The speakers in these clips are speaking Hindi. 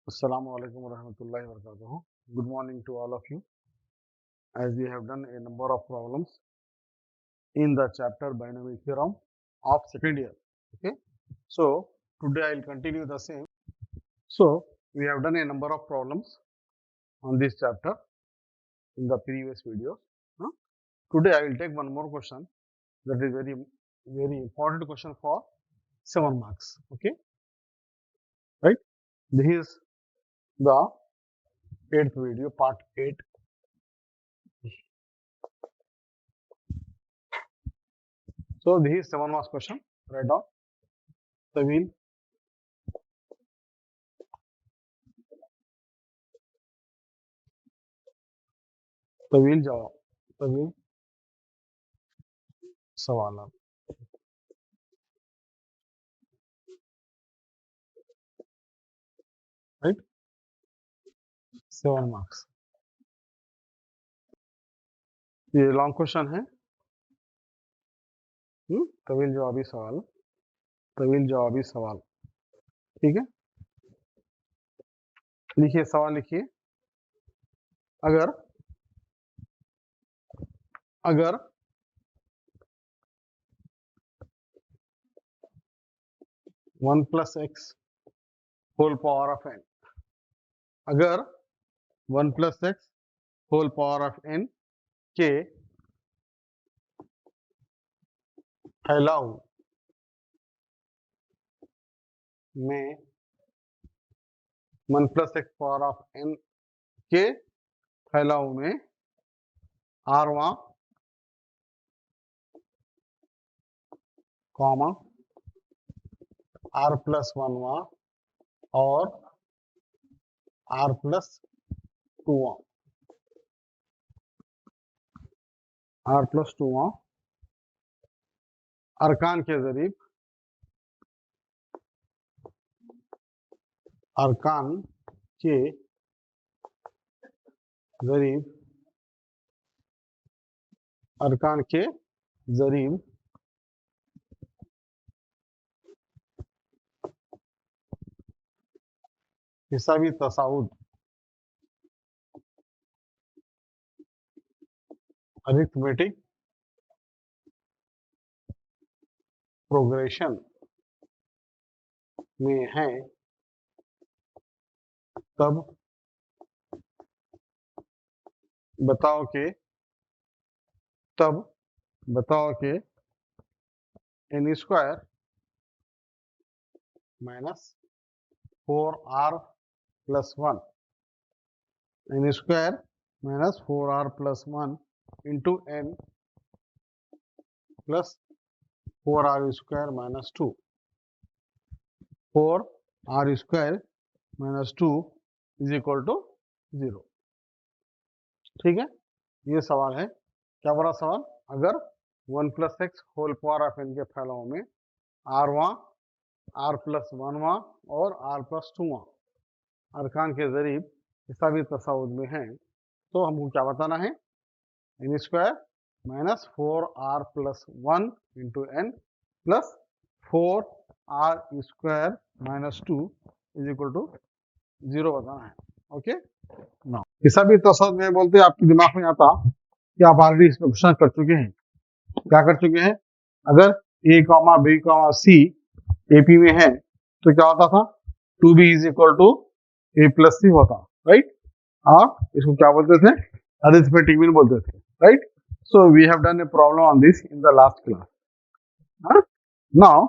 Assalamu alaikum warahmatullahi wabarakatuh. Good morning to all of you. As we have done a number of problems in the chapter binomial theorem of second year. Okay. So today I will continue the same. So we have done a number of problems on this chapter in the previous videos. Today I will take one more question that is very important question for 7 marks. Okay. Right. This is the 8th video, part 8. So this is 7 marks question. Write down. Tawil तवील जवाब तवील सवाल राइट 7 मार्क्स ये लॉन्ग क्वेश्चन है तवील जवाबी सवाल ठीक है लिखिए सवाल लिखिए अगर अगर 1 plus x whole power of n अगर 1 plus x whole power of n के फैलाव में 1 plus x power of n के फैलाव में r1 कॉमा r plus 1 और r plus 2 r plus 2 अरकान के जरिए अरकान के जरीब अरकान के जरीब हिसाबी तसाउद अरिथमेटिक प्रोग्रेशन में है तब बताओ कि n square minus 4r plus 1 n square minus 4r plus 1 into n plus 4r square minus 2 4r square minus 2 is equal to 0 ठीक है ये सवाल है क्या बड़ा सवाल अगर 1 plus x whole power of n के फैलाव में r प्लस 1 और r प्लस 2 अरकान के जरीब हिसाबी तसाउद में है तो हमको क्या बताना है n square minus 4r plus 1 into n plus 4r square minus 2 is equal to 0 बताना है ओके ना हिसाबी तसाउद में बोलते आपके दिमाग में आता कि आप ऑलरेडी इसमें क्वेश्चन कर चुके हैं क्या कर चुके हैं अगर a comma b comma c AP में है तो क्या होता था 2b is equal to a plus c होता राइट आप इसको क्या बोलते थे अरिथमेटिक मीन बोलते थे right so we have done a problem on this in the last class now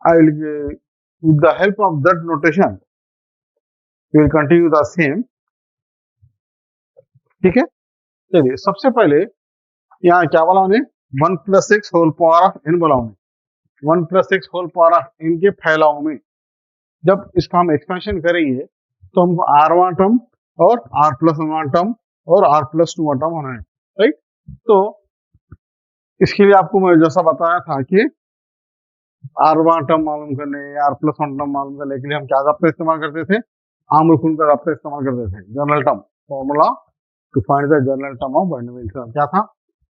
I will with the help of that notation we will continue the same ठीक है चलिए सबसे पहले यहाँ क्या बोला उन्हें 1 plus x whole power of n बोला उन्हें 1 plus x whole power of n के फैलाव में जब इसका हम एक्सपेंशन करेंगे तो हमको r1 टर्म और r प्लस 1 टर्म और r प्लस 2 टर्म होना है राइट तो इसके लिए आपको मैं जैसा बताया था कि r1 टर्म मालूम करने r प्लस 1 टर्म मालूम करने के लिए हम क्या रफ्ता इस्तेमाल करते थे आम रुकून का रफ्ता इस्तेमाल करते थे general term formula to find the general term of binomial theorem क्या था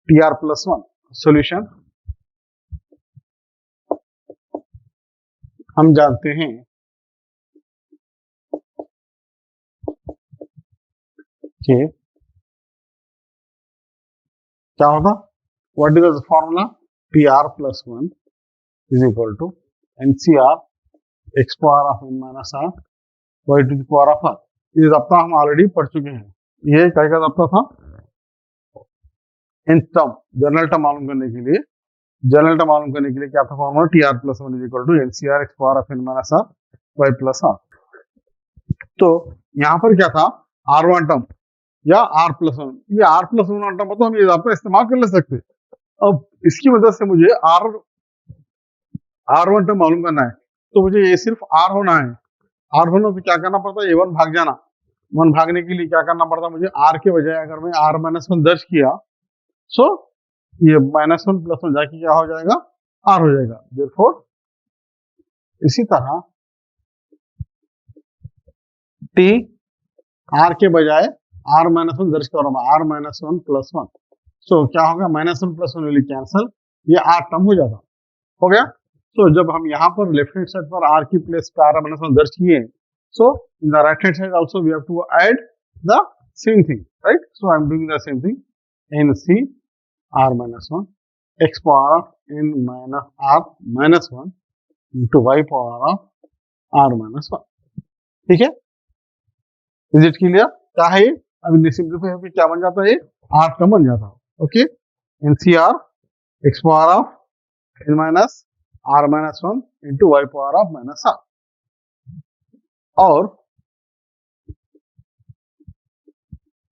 tr प्लस 1 सॉल्यूशन हम जानते हैं के क्या होगा, what is the formula, t r plus one is equal to n C r x power of n minus r y to the power of r. ये जब्ता हम ऑलरेडी पढ़ चुके हैं। ये क्या क्या जब्ता था, इन टर्म जनरल टर्म मालूम करने के लिए, जनरल टर्म मालूम करने के लिए क्या था formula, t r plus one is equal to n C r x power of n minus r y plus r. तो यहाँ पर क्या था, आर वन टर्म या आर प्लस वन, ये आर प्लस वन टर्म तो हम ये आपका इस्तेमाल कर ले सकते। अब इसकी वजह से मुझे आर वन टर्म मालूम करना है, तो मुझे ये सिर्फ आर होना है। आर होना तो क्या करना पड़ता है, ए वन भाग जाना। वन भागने के लिए क्या करना पड़ता है मुझे, आर के बजाय अगर मैं आर माइनस वन दर्ज किया, सो ये माइनस वन प्लस वन जाके क्या हो जाएगा, आर हो जाएगा। देयरफॉर इसी तरह टी आर के बजाय आर माइनस वन दर्ज कर रहा हूं, R minus one plus one. So क्या होगा, minus one plus one will cancel, ये आर टर्म हो जाता, हो गया। सो जब हम यहाँ पर लेफ्ट हैंड साइड पर आर की प्लेस पे आर माइनस वन दर्ज किए, so in the right hand side also we have to add the same thing, right. So I am doing the same thing, N C R minus one X power of n minus r minus one into y power of r minus one. ठीक है, इज इट क्लियर, क्या है ये। अब सिंप्लीफाई होकर क्या बन जाता है, आर टर्म बन जाता है। Okay, n C r x power of n minus r minus one into y power of minus r. और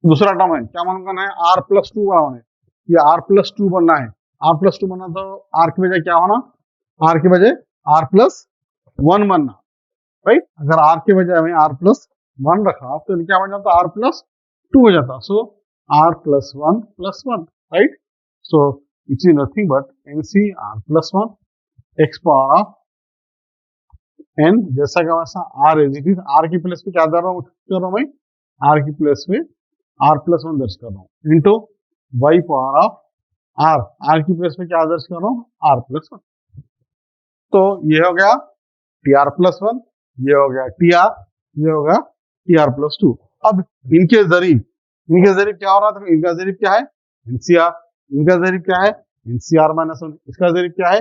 दूसरा टर्म है, क्या मालूम करना है, आर प्लस टू बनाना है। ये आर प्लस टू बनना है, आर प्लस टू बनना तो आर के बजाय क्या होना, आर के बजाय आर प्लस वन बनना, राइट। अगर आर के बजाय हमें आर प्लस वन रखा तो क्या बन जाता, आर प्लस टू हो जाता। So R plus one, right. So it is nothing but N C R plus one X power of N, जैसा का वैसा R is it is. R की प्लेस पे क्या कर रहा हूं मैं, आर की प्लेस पे आर प्लस वन दर्ज कर रहा हूँ into y power of r, r की प्लेस पे क्या दर्ज कर रहा हूँ, आर प्लस वन। तो ये हो गया टी आर प्लस वन, ये हो गया टी आर, ये होगा टी आर प्लस टू। अब इनके जरिए क्या हो रहा था, इनका जरिए क्या है, एनसीआर, इनका जरिए क्या है, एनसीआर माइनस वन, इसका जरिए क्या है,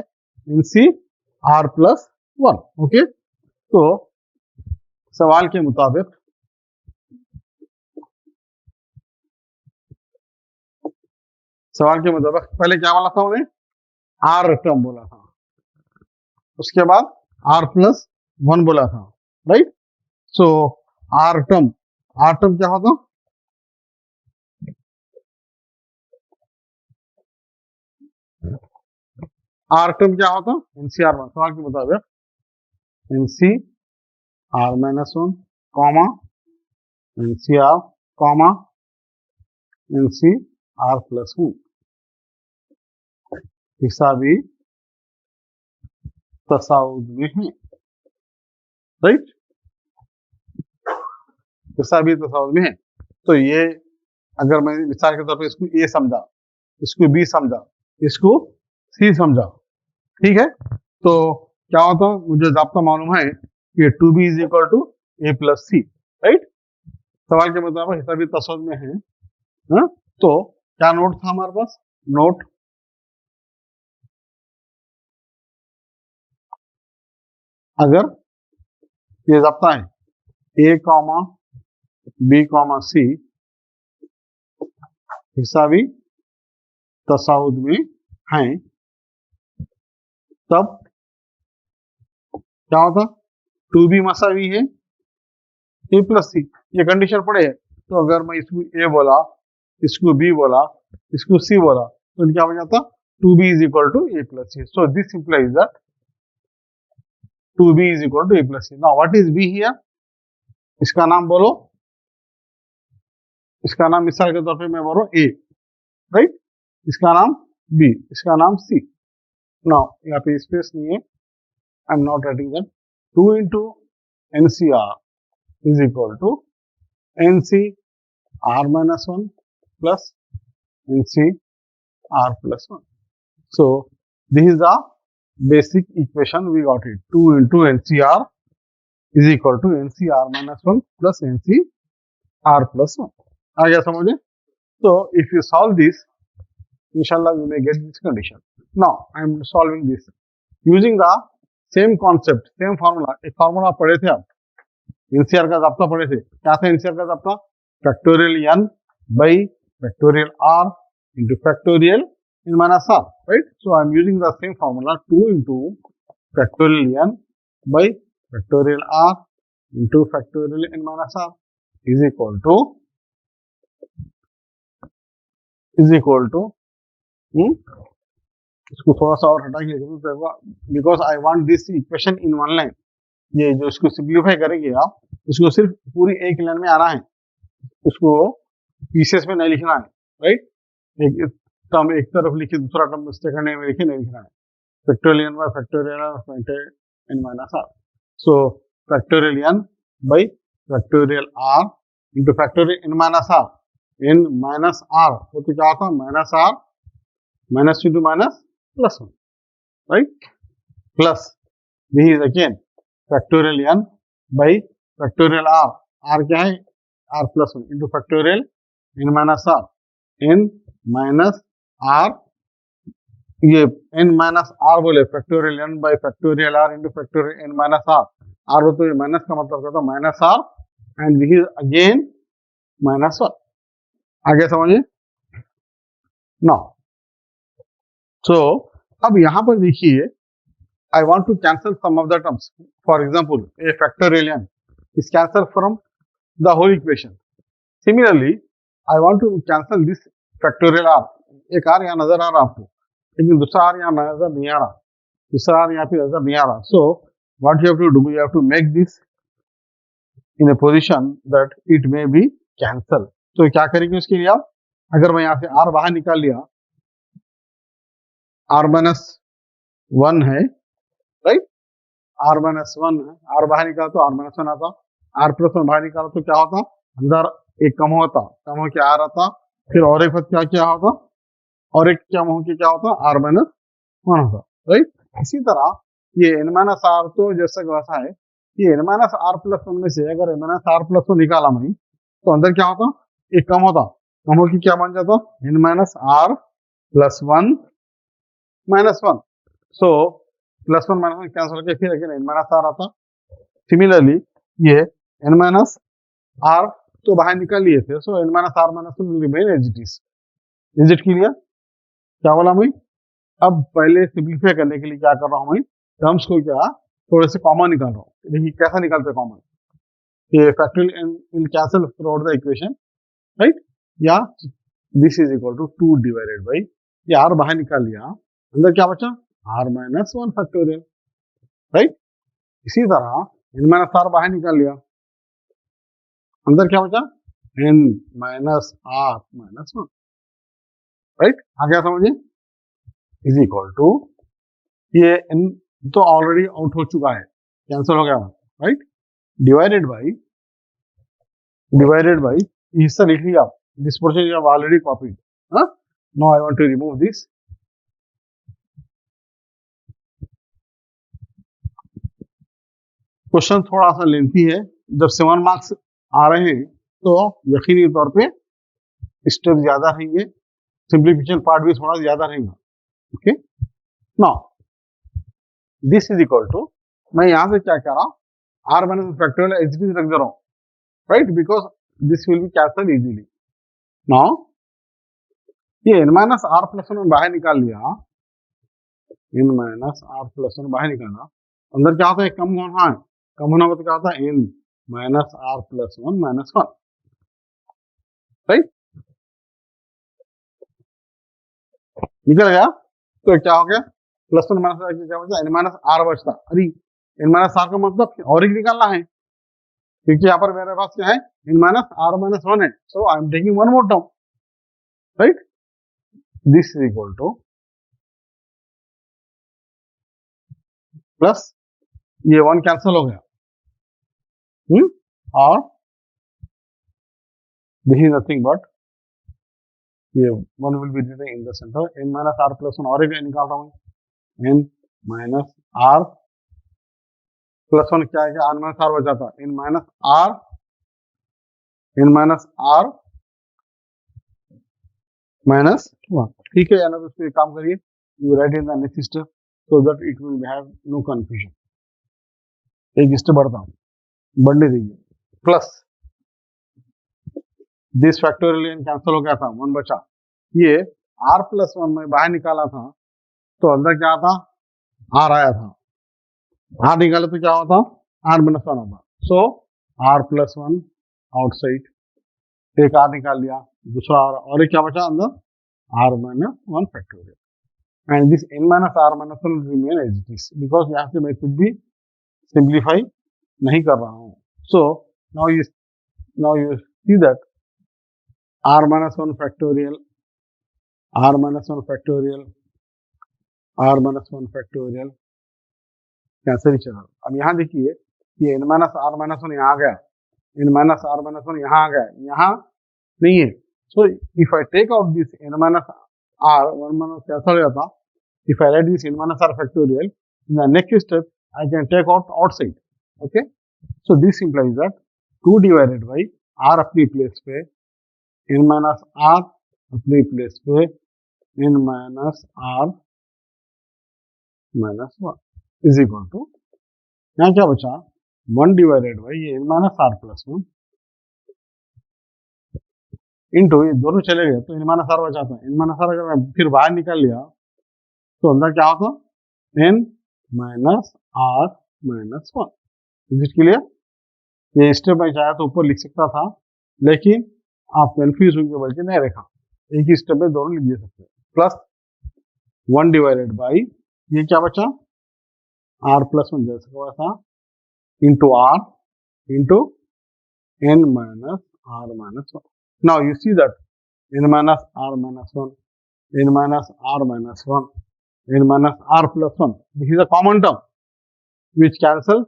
n c r plus one. Okay, तो सवाल के मुताबिक पहले क्या बोला था उन्हें, आर टर्म बोला था, उसके बाद आर प्लस वन बोला था, राइट। सो आर टर्म क्या होता, आर टर्म क्या होता, एनसीआर वन। सवाल के मुताबिक n c r minus one comma n c r comma n c r plus one, हिस्सा भी तसाउद में है, राइट, हिस्सा भी तसाउद में है। तो ये अगर मैं मिसाल के तौर पर इसको ए समझा, इसको बी समझा, इसको सी समझा, ठीक है। तो क्या होता, मुझे ज़ाब्ता मालूम है कि two b is equal to a plus c, right. सवाल के मुताबिक हिस्सा भी तसाउद में है। हा? तो क्या नोट था हमारे पास, नोट अगर ये ज़ाब्ता है ए कॉमा बी कॉमा सी हिस्सा भी तसाउद में है, तब क्या होता, टू बी मसावी है ए प्लस सी, ये कंडीशन पड़े है। तो अगर मैं इसको ए बोला, इसको बी बोला, इसको सी बोला, तो क्या हो जाता, two b is equal to a plus c. So this implies that two b is equal to a plus c. Now what is b here, इसका नाम बोलो, इसका नाम मिसाल के तौर पे मैं बोलो ए, राइट, इसका नाम बी, इसका नाम सी। नाउ यहाँ पे स्पेस नहीं है, I am not writing that, 2 into NCR is equal to NCR minus 1 plus NCR plus 1. So this is the basic equation we got it. 2 into NCR is equal to NCR minus 1 plus NCR plus 1. आ गया समझे? So if you solve this, inshallah you may get this condition. Now I am solving this using the same concept, same formula. एक formula पढ़े थे आप, NCR का जाप्ता पढ़े थे. क्या था NCR का जाप्ता? Factorial n by factorial r into factorial n minus r, right? So I am using the same formula, 2 into factorial n by factorial r into factorial n minus r is equal to इसको थोड़ा सा और हटा के because I want this equation in one line. ये जो इसको सिंप्लीफाई करेंगे आप, इसको सिर्फ पूरी एक लाइन में आना है, उसको पीसेस में नहीं लिखना है, राइट? एक टर्म एक तरफ लिखे, दूसरा टर्म सेकंड में लिखे, नहीं लिखना है. Factorial n bye factorial n minus r. सो factorial n bye factorial r into factorial n minus r. n minus r तो क्या होता है? Minus r minus into minus plus 1, right? Plus this is again factorial n by factorial r. r क्या है? r plus 1 into factorial n minus r. n minus r, ये n माइनस r बोले factorial n by factorial r into factorial n minus r. r हो तो ये माइनस का मतलब करता है minus r and this is again minus 1. आगे समझिए. नाउ सो अब यहां पर देखिए, I want to cancel some of the terms. For example, a factorial n is cancelled from the whole equation. Similarly, I want to cancel this factorial r. एक r यहाँ नजर आ रहा आपको, लेकिन दूसरा r यहाँ नजर नहीं आ रहा, दूसरा r यहाँ पे नजर नहीं आ रहा. So what you have to do, you have to make this in a position that it may be cancelled. तो क्या करेंगे उसके लिए आप? अगर मैं यहाँ से r बाहर निकाल लिया, r माइनस 1 है, राइट? r माइनस 1 है, r बाहर निकाला तो r माइनस 1 आता, r प्लस 1 बाहर निकाला तो क्या होता? अंदर एक कम होता, कम होकर r आता, फिर और एक क्या क्या होता, और एक कम होकर क्या होता? r माइनस 1 होता, राइट? इसी तरह ये n माइनस r तो जैसा वैसा है. ये n माइनस r प्लस 1 में से अगर n माइनस r प्लस 1 निकाला मैं, तो अंदर क्या होता? एक कम होता, कम होकर क्या बन जाता? n minus r plus 1 minus 1. So plus 1 minus 1 cancel करके फिर अगेन n माइनस r आता. सिमिलरली ये n माइनस r तो बाहर निकाल लिए थे, so n minus r minus 1 will remain as it is. Is it clear? क्या बोला मैं? अब पहले सिंप्लीफाई करने के लिए क्या कर रहा हूं मैं? टर्म्स को क्या थोड़े से कॉमन निकाल रहा हूँ. देखिए कैसा निकालते कॉमन. ये factorial will cancel throughout the equation, right? या this is equal to 2 divided by, ये r बाहर निकाल लिया, अंदर क्या बचा? r minus 1 factorial, right? इसी तरह n माइनस r बाहर निकाल लिया, अंदर क्या बचा? n minus r minus 1, right? आ गया समझिए? इज इक्वल टू, ये n तो ऑलरेडी आउट हो चुका है, कैंसिल हो गया, राइट? डिवाइडेड बाई हिस्सा लिख लिया, this portion you have already copied. Now I want to remove this. Question थोड़ा सा लेंथी है, जब 7 मार्क्स आ रहे हैं तो यकीनी तौर पे स्टेप ज्यादा रहेंगे, सिंप्लीफिकेशन पार्ट भी थोड़ा ज्यादा रहेगा. Okay, now this is equal to, मैं यहां से क्या कर रहा हूं? r minus factorial as it is रख दे रहा हूं, right? Because this will be cancel easily. Now ये n माइनस r प्लस 1 बाहर निकाल लिया, n माइनस r प्लस 1 बाहर निकाला, अंदर क्या होता है? कम होना है, कम होना मतलब क्या होता है? n minus r plus 1 minus 1, right? निकल गया तो क्या हो गया? प्लस 1 माइनस क्या बचा? n माइनस r बचता. अरे n माइनस r का मतलब और एक निकालना है, क्योंकि यहाँ पर मेरे पास क्या है? n माइनस r माइनस 1 है. So I am taking one more term, right? This is equal to plus ये 1 कैंसिल हो गया, और दिस इज नथिंग बट ये 1 will be written in the centre. n minus r plus 1 और एक निकाल रहा हूँ, n माइनस r प्लस 1 क्या है? r माइनस r बचा था, n माइनस r माइनस 1। ठीक है, या ना तो इसको एक काम करिए, you write in the next step so that it will have no confusion. एक स्टेप बढ़ता हूँ, बढ़ने दीजिए। प्लस दिस फैक्टोरियल कैंसिल हो गया था, 1 बचा। ये r प्लस 1 में बाहर निकाला था तो अंदर क्या था, r आया था। r निकाले तो क्या होता, r माइनस 1 होता। सो r प्लस 1 आउटसाइड, एक r निकाल लिया, दूसरा r, और एक क्या बचा अंदर, r minus 1 factorial. And this n minus r minus 1 remain as it is, because यहाँ से मैं कुछ भी सिंप्लीफाई नहीं कर रहा हूँ। So now you see that r minus 1 factorial, r minus 1 factorial, r minus 1 factorial cancel ही चला। अब यहाँ देखिए ये n माइनस r माइनस 1 यहाँ आ गया, n माइनस r माइनस 1 यहाँ आ गया, यहाँ नहीं है। So if I take out this n minus r, 1 minus cancel हो जाता। If I write this n minus r factorial, in the next step I can take out outside. Okay, so this implies that 2 divided by r अपनी प्लेस पे, n माइनस r अपनी प्लेस पे, n minus r minus 1 is equal to, यहाँ क्या बचा, 1 डिवाइडेड बाई ये n minus r plus 1 into, ये दोनों चले गए तो n माइनस r बचा था। n माइनस r अगर मैं फिर बाहर निकाल लिया तो अंदर क्या होता, n minus r minus 1। Is it clear? ये स्टेप मैं चाहे तो ऊपर लिख सकता था, लेकिन आप कंफ्यूज होंगे बल्कि नहीं रखा, एक ही स्टेप में दोनों लिख दे सकते हैं। प्लस 1 डिवाइडेड बाई ये क्या बचा, r प्लस 1 जैसे हुआ था, into r into n minus r minus 1। Now you see that n minus r minus 1, n minus r minus 1, n minus r plus 1, this is a common term which cancel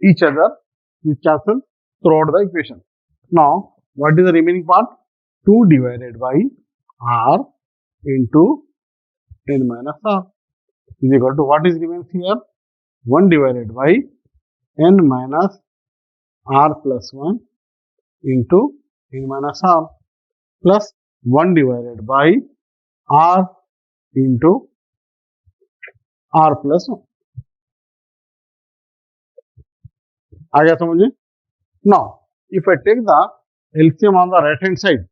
each other, which cancel throughout the equation. Now what is the remaining part, 2 divided by r into n minus r is equal to, what is remains here, 1 divided by n minus r plus 1 into n minus r plus 1 divided by r into r plus 1। आ गया समझे? Now if I take the LCM on the right hand side,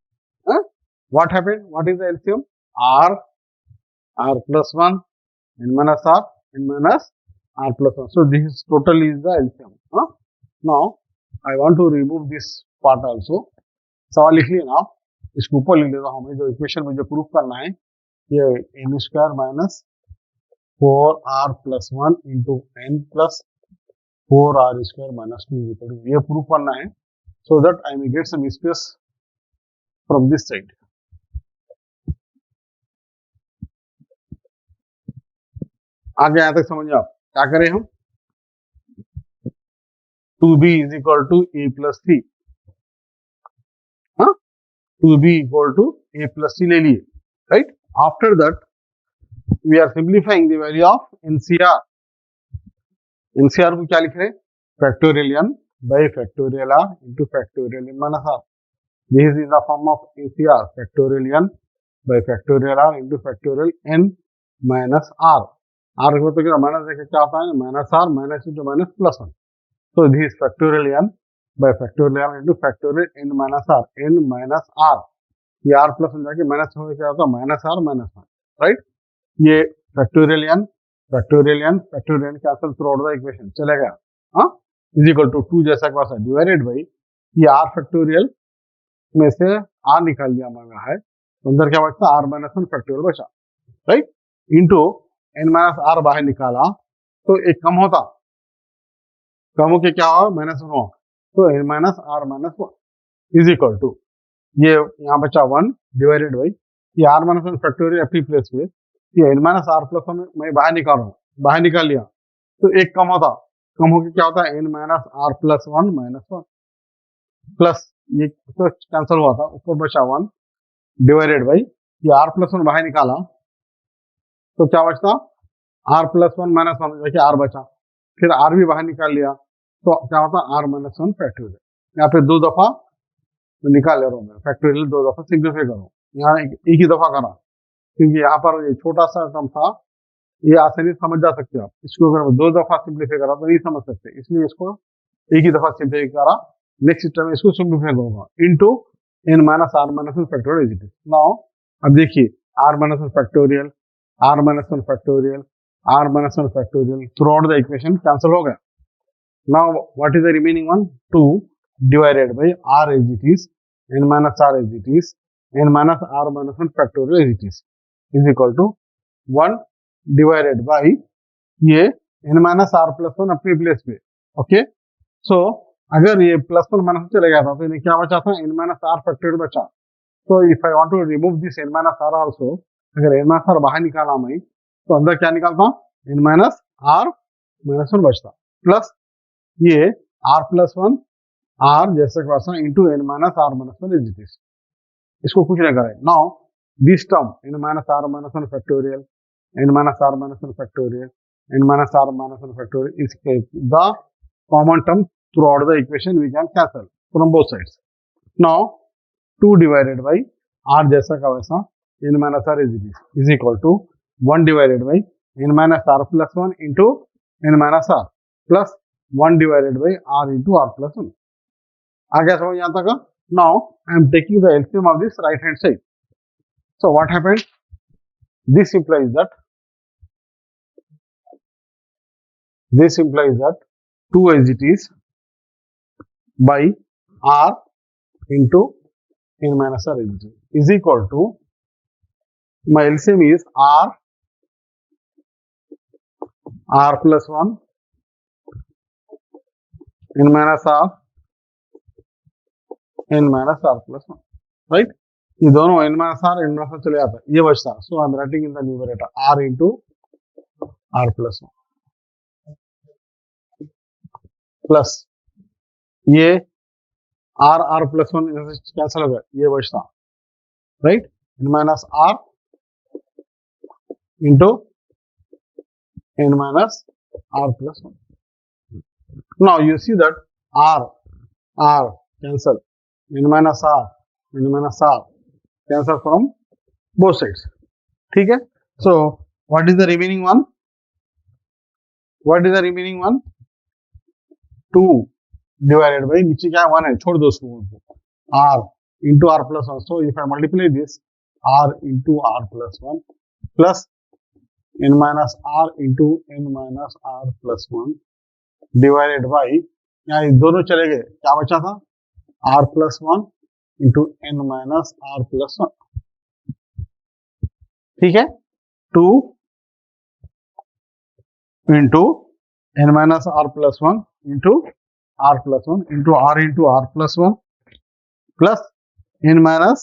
what happened, what is the LCM, r plus 1, n minus r, n minus r plus 1, so this is total is the LCM। Now I want to remove this part also। सवाल लिख लिया ना, इसको ऊपर लिख लेता हूँ, हमें जो इक्वेशन में जो प्रूफ करना है, ये n square minus 4r plus 1 into n plus 4r square minus 2 is equal to, ये प्रूफ करना है, so that I may get some space from this side। आगे यहाँ तक समझिए आप क्या करें हम, 2b is equal to a plus 3, 2b equal to a plus 3 ले लिए, right? After that we are simplifying the value of NCR। NCR को क्या लिख रहे हैं, factorial n by factorial r into factorial n minus r। This is the form of NCR, factorial n by factorial r into factorial n minus r। r को तो क्या माइनस देखे क्या होता है, minus r minus into minus plus 1। So this is factorial n by factorial r into factorial n minus r, n minus r, ये r प्लस 1 जाके माइनस हो क्या होता है, माइनस r माइनस 1, राइट? ये factorial n cancel through out the equation चले गया, इज इक्वल टू 2 जैसा क्लास है, डिवाइडेड बाई ये r फैक्टोरियल में से r निकाल दिया मांगा है, तो अंदर क्या बचता, r माइनस 1 फैक्टोरियल बचा, right? Into n minus r बाहर निकाला तो एक कम होता, कम होके क्या हुआ, माइनस 1 हुआ, तो n minus r minus 1 is equal to, ये यहाँ बचा 1 डिवाइडेड बाई ये r माइनस 1 फैक्टोरियल अपनी प्लेस पे, ये n माइनस r प्लस 1 मैं बाहर निकाल रहा हूँ, बाहर निकाल लिया तो एक कम होता, कम होके क्या होता है, n minus r plus 1 minus 1 plus ये तो कैंसिल हुआ था, ऊपर बचा 1 डिवाइडेड बाई ये r प्लस 1 बाहर निकाला तो क्या बचता, r प्लस 1 माइनस 1 देखिए r बचा, फिर r भी बाहर निकाल लिया तो क्या होता, r माइनस 1 फैक्टोरियल। यहाँ पे 2 दफा निकाल ले रहा हूँ मैं फैक्टोरियल, 2 दफा सिंप्लीफाई करो, यहाँ एक ही दफा करा, क्योंकि यहाँ पर ये छोटा सा टर्म था, ये आसानी समझ जा सकते हो आप। इसको अगर 2 दफा सिंप्लीफाई करा तो नहीं समझ सकते, इसलिए इसको एक ही दफा सिंप्लीफाई करा। नेक्स्ट टर्म इसको सिंप्लीफाई करूंगा into n minus r minus one factorial is it. Now अब देखिए r minus one factorial, r minus one factorial, r minus one factorial throughout the equation cancel हो गया। Now what is the remaining one? 2 divided by r as it is, n minus r as it is, n minus r minus 1 factorial as it is equal to 1 divided by ये n minus r plus 1 अपनी प्लेस पे। ओके, सो अगर ये प्लस 1 माइनस चले गया था तो इन्हें क्या बचा था? n minus r फैक्टोरियल बचा। तो if I want to remove this n minus r also, अगर n minus r बाहर निकाला मैं तो अंदर क्या निकालता? n minus r minus 1 बचता, प्लस ये r plus 1 r जैसे वैसा into n minus r minus 1 is this. इसको कुछ नहीं करें। Now this term n minus r minus 1 factorial, n minus r minus 1 factorial, n minus r minus 1 factorial is the common term throughout the equation we can cancel from both sides. Now 2 divided by r जैसा का वैसा n minus r is equal to 1 divided by n minus r plus 1 into n minus r plus 1 divided by r into r plus 1। आ गया समझ यहाँ तक? Now I am taking the LCM of this right hand side. So what happened? This implies that 2 as it is by r into n minus r as it is equal to, my LCM is r plus 1 n minus r n minus r plus 1, right? ये दोनों n minus r n minus r चले जाता है, ये बचता। So I am writing in the numerator r into r plus 1 plus ये r plus 1 कैंसिल हो गया, ये बचता, right? n minus r into n minus r plus 1. Now you see that r cancel, n minus r cancel from both sides, ठीक है? So what is the remaining one? 2 divided by नीचे क्या 1 है, छोड़ दो उसको, r into r plus 1. So if I multiply this r into r plus 1 plus n minus r into n minus r plus 1 divided by, यहाँ दोनों चले गए, क्या बचा था? r plus 1 into n minus r plus 1, ठीक है? 2 into n minus r plus 1 into r plus 1 into r plus 1 plus n minus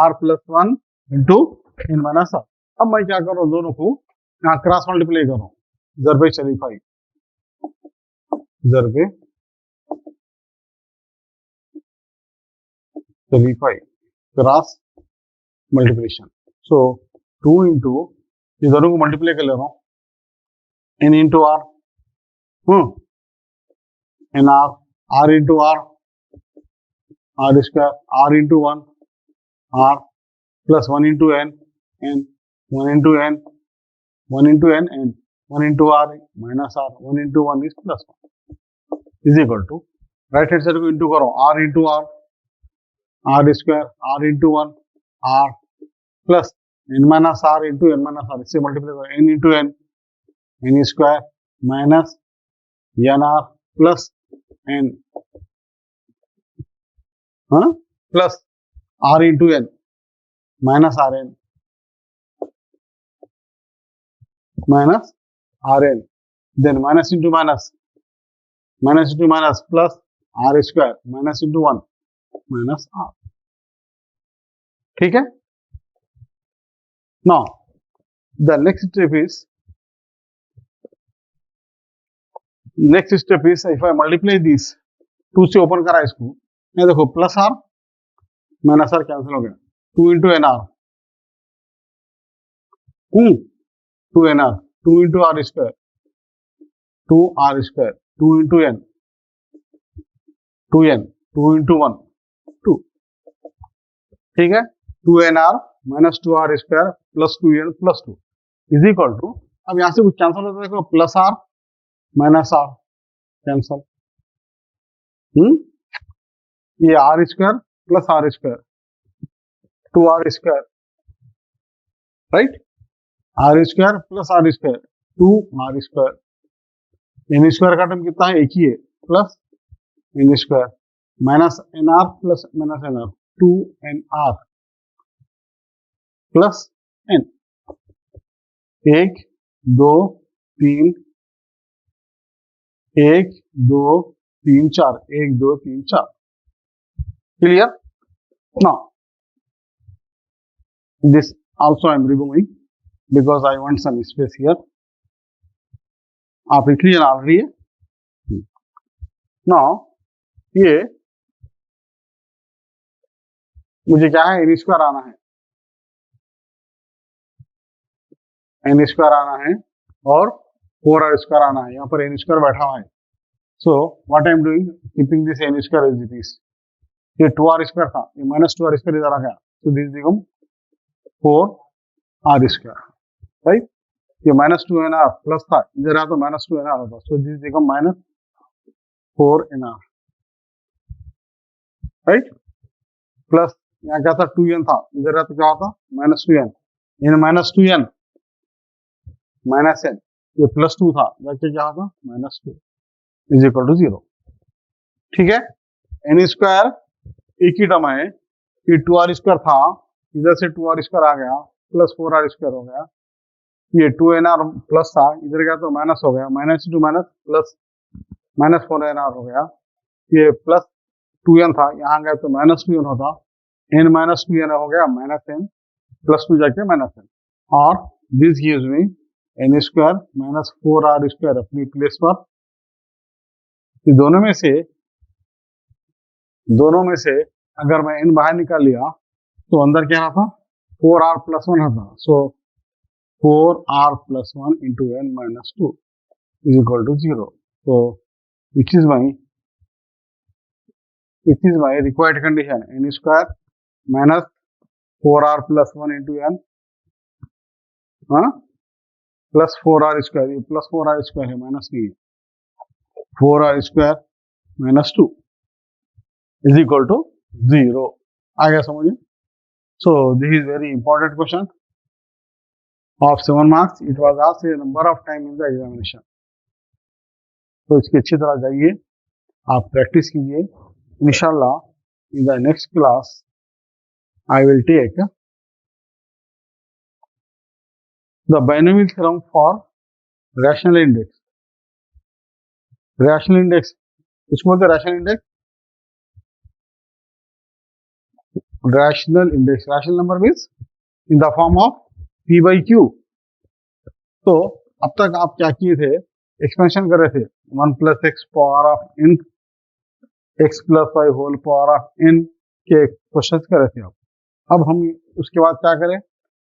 r plus 1 into n minus r। अब मैं क्या करूं, दोनों को यहाँ क्रॉस मल्टीप्लाई करूं, जरबे शरीफाई, जरबे शरीफाई क्रॉस मल्टीप्लिकेशन। सो 2 into ये दोनों को मल्टीप्लाई कर ले रहा हूं, n into r, n r into r square, r into 1 r plus 1 into n 1 into n 1 into n n 1 into r minus r 1 into 1 is plus 1 is equal to, right hand side को into करो, r into r square, r into 1 r plus n minus r into n minus r, इससे मल्टीप्लाई करो, n into n square minus n r plus n plus r into n minus rn then minus into minus plus r square minus into 1 minus r, ठीक है? Now the next step is if I multiply this 2 से ओपन करा इसको, ये देखो plus r minus r cancel हो गया, 2 into nr 2 nr 2 into r square 2 into n 2 into 1 2, ठीक है? 2nr minus 2r square plus 2n प्लस 2 इज इक्वल टू, अब यहां से कुछ कैंसिल होता है, देखो plus R minus R cancel, ये R square plus R square 2r square, right, R square plus R square 2r square, N square का टर्म कितना है, एक ही है, plus N square minus N R plus minus N R 2nr plus N, 1 2 3 1 2 3 4 1 2 3 4, clear. Now this also I am removing because I want some space here. आप क्लियर ऑलरेडी है। नाउ ये मुझे क्या है, एन स्क्वायर आना है, एन स्क्वायर आना है और 4r स्क्वायर आना है, यहाँ पर एन स्क्वायर बैठा हुआ है। So what I am doing, keeping this n square as it is, ये 2r स्क्वायर था, ये माइनस 2r स्क्वायर इधर आ गया, तो this become 4r square, right, ये माइनस 2nr प्लस था, इधर आ तो माइनस 2nr होता, so this become minus 4nr, right, plus यहाँ क्या था 2n था, इधर आ तो क्या होता माइनस 2n, इन माइनस 2n माइनस n, ये प्लस 2 था, जाके क्या होता माइनस 2 इज इक्वल टू 0, ठीक है। एन स्क्वायर एक ही टर्म है कि 2r स्क्वायर था, इधर से 2r स्क्वायर आ गया प्लस 4r स्क्वायर हो गया, ये 2nr प्लस था, इधर गया तो माइनस हो गया, minus two minus plus minus 4nr हो गया, ये प्लस 2n था, यहाँ गया तो माइनस 2n होता, n माइनस 2n हो गया माइनस n प्लस 2 जाके माइनस n, और this gives me n square minus 4r square अपनी प्लेस पर। ये दोनों में से अगर मैं n बाहर निकाल लिया तो अंदर क्या था 4r प्लस 1 था, सो 4r plus 1 into n minus 2 is equal to 0, so which is my required condition, n square minus 4r plus 1 into n plus 4r square, ये प्लस 4r स्क्वायर है, माइनस नहीं है, 4r square minus 2 is equal to 0, आ गया समझे। So this is very important question of 7 marks, it was asked a number of time in the examination, तो इसकी अच्छी तरह जाइए, आप प्रैक्टिस कीजिए, इंशाल्लाह in the next class I will take the binomial theorem for rational index. Rational index, which was the rational index? Rational index, rational number means in the form of p by q. तो अब तक आप क्या किए थे, एक्सपेंशन कर रहे थे 1 plus x power of n x plus y whole power of n के क्वेश्चन कर रहे थे। अब हम उसके बाद क्या करें,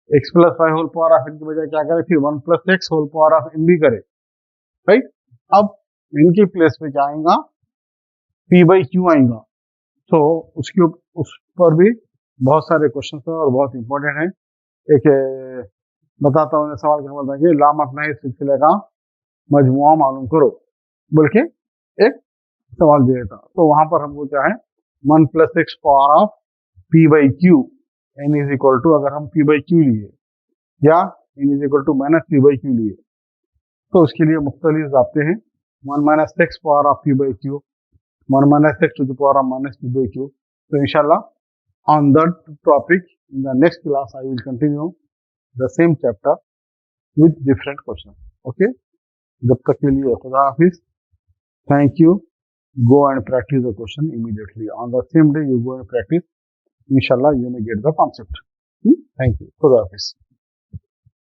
x plus y whole power of n की बजाय क्या करें, फिर 1 plus x whole power of n भी करें, राइट। अब n की प्लेस पे क्या आएगा, p बाई q आएगा, तो उस पर भी बहुत सारे क्वेश्चन है और बहुत इंपॉर्टेंट है। एक बताता हूँ, सवाल क्या बोलता है कि लाम अपना ही सिलसिले का मजमुआ मालूम करो बोल के एक सवाल दिया था, तो वहां पर हमको क्या है 1 plus x power of p by q n is equal to, अगर हम p बाई क्यू लिए या n is equal to minus p by q लिए, तो उसके लिए मुख्तलिफ ज़ाब्ते हैं, 1 minus x power of p by q, 1 minus x to the power of minus p by q. तो इंशाल्लाह on that topic in the next class I will continue the same chapter with different question, okay. जब तक के लिए खुदा हाफिज, thank you, go and practice the question immediately. On the same day you go and practice, inshallah you may get the concept. Thank you. Khuda Hafiz.